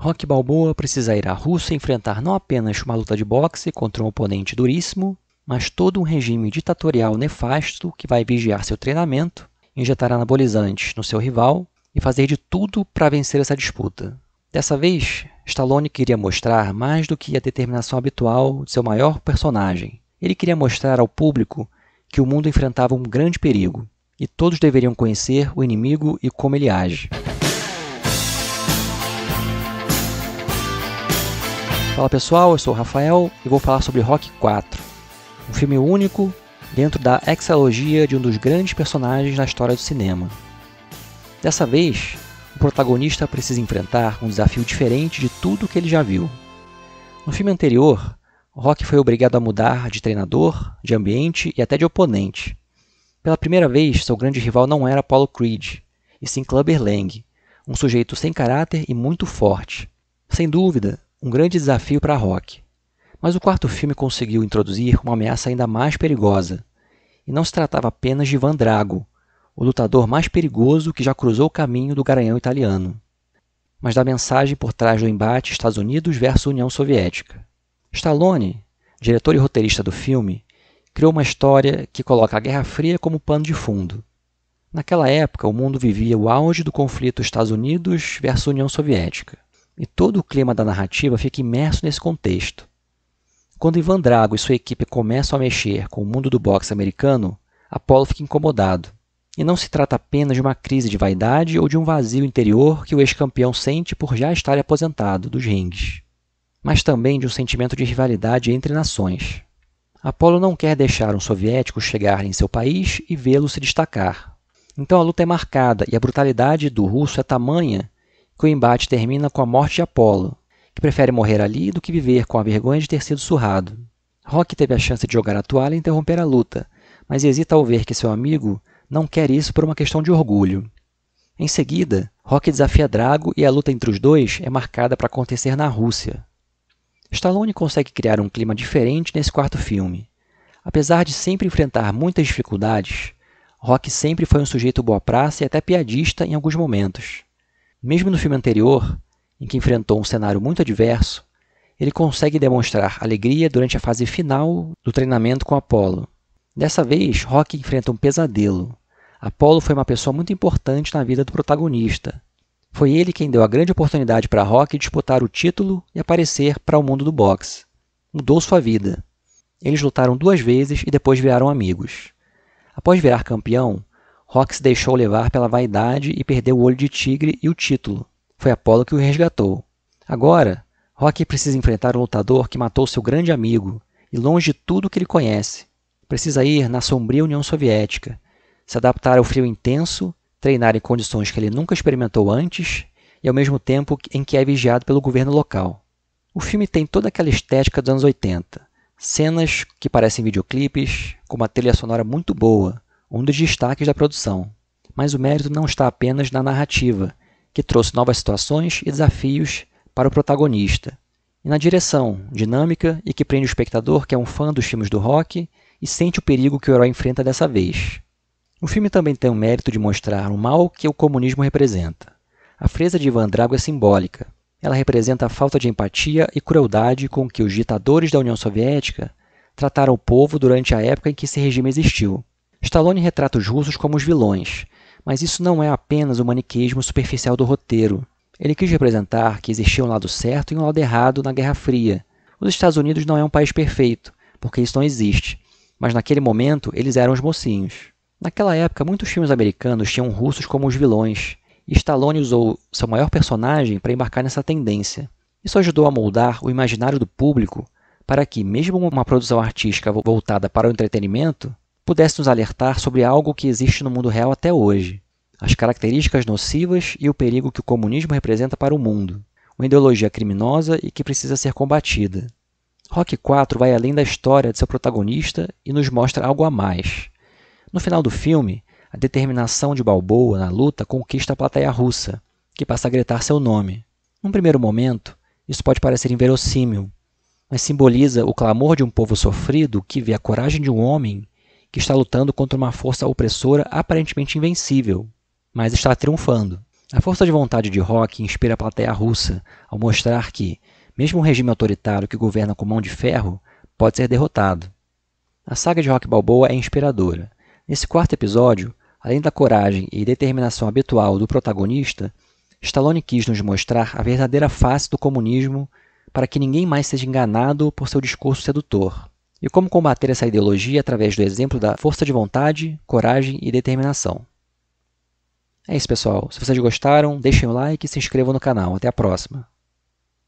Rocky Balboa precisa ir à Rússia enfrentar não apenas uma luta de boxe contra um oponente duríssimo, mas todo um regime ditatorial nefasto que vai vigiar seu treinamento, injetar anabolizantes no seu rival e fazer de tudo para vencer essa disputa. Dessa vez, Stallone queria mostrar mais do que a determinação habitual de seu maior personagem. Ele queria mostrar ao público que o mundo enfrentava um grande perigo, e todos deveriam conhecer o inimigo e como ele age. Fala pessoal, eu sou o Rafael e vou falar sobre Rocky IV, um filme único dentro da hexalogia de um dos grandes personagens na história do cinema. Dessa vez, o protagonista precisa enfrentar um desafio diferente de tudo que ele já viu. No filme anterior, Rocky foi obrigado a mudar de treinador, de ambiente e até de oponente. Pela primeira vez, seu grande rival não era Apollo Creed, e sim Clubber Lang, um sujeito sem caráter e muito forte. Sem dúvida, um grande desafio para Rocky. Mas o quarto filme conseguiu introduzir uma ameaça ainda mais perigosa. E não se tratava apenas de Ivan Drago, o lutador mais perigoso que já cruzou o caminho do Garanhão italiano, mas da mensagem por trás do embate Estados Unidos versus União Soviética. Stallone, diretor e roteirista do filme, criou uma história que coloca a Guerra Fria como pano de fundo. Naquela época, o mundo vivia o auge do conflito Estados Unidos versus União Soviética, e todo o clima da narrativa fica imerso nesse contexto. Quando Ivan Drago e sua equipe começam a mexer com o mundo do boxe americano, Apollo fica incomodado. E não se trata apenas de uma crise de vaidade ou de um vazio interior que o ex-campeão sente por já estar aposentado dos ringues, mas também de um sentimento de rivalidade entre nações. Apollo não quer deixar um soviético chegar em seu país e vê-lo se destacar. Então a luta é marcada e a brutalidade do russo é tamanha que o embate termina com a morte de Apollo, que prefere morrer ali do que viver com a vergonha de ter sido surrado. Rocky teve a chance de jogar a toalha e interromper a luta, mas hesita ao ver que seu amigo não quer isso por uma questão de orgulho. Em seguida, Rocky desafia Drago e a luta entre os dois é marcada para acontecer na Rússia. Stallone consegue criar um clima diferente nesse quarto filme. Apesar de sempre enfrentar muitas dificuldades, Rocky sempre foi um sujeito boa-praça e até piadista em alguns momentos. Mesmo no filme anterior, em que enfrentou um cenário muito adverso, ele consegue demonstrar alegria durante a fase final do treinamento com Apollo. Dessa vez, Rocky enfrenta um pesadelo. Apollo foi uma pessoa muito importante na vida do protagonista. Foi ele quem deu a grande oportunidade para Rocky disputar o título e aparecer para o mundo do boxe. Mudou sua vida. Eles lutaram 2 vezes e depois viraram amigos. Após virar campeão, Rocky se deixou levar pela vaidade e perdeu o olho de tigre e o título. Foi Apollo que o resgatou. Agora, Rocky precisa enfrentar um lutador que matou seu grande amigo e longe de tudo que ele conhece. Precisa ir na sombria União Soviética, se adaptar ao frio intenso, treinar em condições que ele nunca experimentou antes e ao mesmo tempo em que é vigiado pelo governo local. O filme tem toda aquela estética dos anos 80, cenas que parecem videoclipes, com uma trilha sonora muito boa, um dos destaques da produção. Mas o mérito não está apenas na narrativa, que trouxe novas situações e desafios para o protagonista, e na direção, dinâmica e que prende o espectador que é um fã dos filmes do Rocky e sente o perigo que o herói enfrenta dessa vez. O filme também tem o mérito de mostrar o mal que o comunismo representa. A frieza de Ivan Drago é simbólica. Ela representa a falta de empatia e crueldade com que os ditadores da União Soviética trataram o povo durante a época em que esse regime existiu. Stallone retrata os russos como os vilões, mas isso não é apenas o maniqueísmo superficial do roteiro. Ele quis representar que existia um lado certo e um lado errado na Guerra Fria. Os Estados Unidos não é um país perfeito, porque isso não existe. Mas naquele momento eles eram os mocinhos. Naquela época, muitos filmes americanos tinham russos como os vilões, e Stallone usou seu maior personagem para embarcar nessa tendência. Isso ajudou a moldar o imaginário do público para que, mesmo uma produção artística voltada para o entretenimento, pudesse nos alertar sobre algo que existe no mundo real até hoje, as características nocivas e o perigo que o comunismo representa para o mundo, uma ideologia criminosa e que precisa ser combatida. Rocky IV vai além da história de seu protagonista e nos mostra algo a mais. No final do filme, a determinação de Balboa na luta conquista a plateia russa, que passa a gritar seu nome. Num primeiro momento, isso pode parecer inverossímil, mas simboliza o clamor de um povo sofrido que vê a coragem de um homem que está lutando contra uma força opressora aparentemente invencível, mas está triunfando. A força de vontade de Rocky inspira a plateia russa ao mostrar que, mesmo um regime autoritário que governa com mão de ferro, pode ser derrotado. A saga de Rocky Balboa é inspiradora. Nesse quarto episódio, além da coragem e determinação habitual do protagonista, Stallone quis nos mostrar a verdadeira face do comunismo para que ninguém mais seja enganado por seu discurso sedutor. E como combater essa ideologia através do exemplo da força de vontade, coragem e determinação. É isso, pessoal. Se vocês gostaram, deixem o like e se inscrevam no canal. Até a próxima.